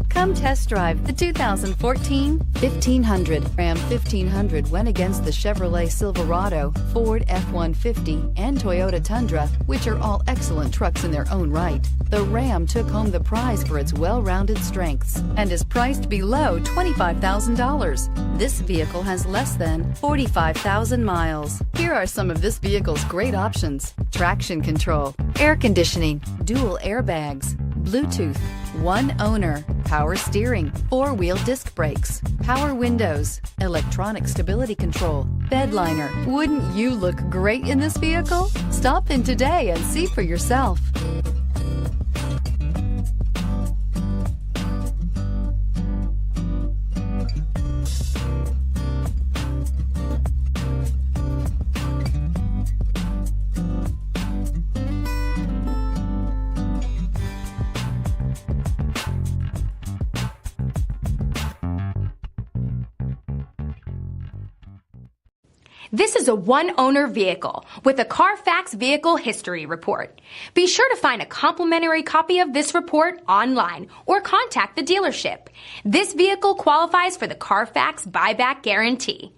Come test drive the 2014 1500. Ram 1500 went against the Chevrolet Silverado, Ford F-150, and Toyota Tundra, which are all excellent trucks in their own right. The Ram took home the prize for its well-rounded strengths and is priced below $25,000. This vehicle has less than 45,000 miles. Here are some of this vehicle's great options: traction control, air conditioning, dual airbags, Bluetooth, one owner, power steering, four-wheel disc brakes, power windows, electronic stability control, bed liner. Wouldn't you look great in this vehicle? Stop in today and see for yourself. This is a one-owner vehicle with a CARFAX Vehicle History Report. Be sure to find a complimentary copy of this report online or contact the dealership. This vehicle qualifies for the CARFAX Buyback Guarantee.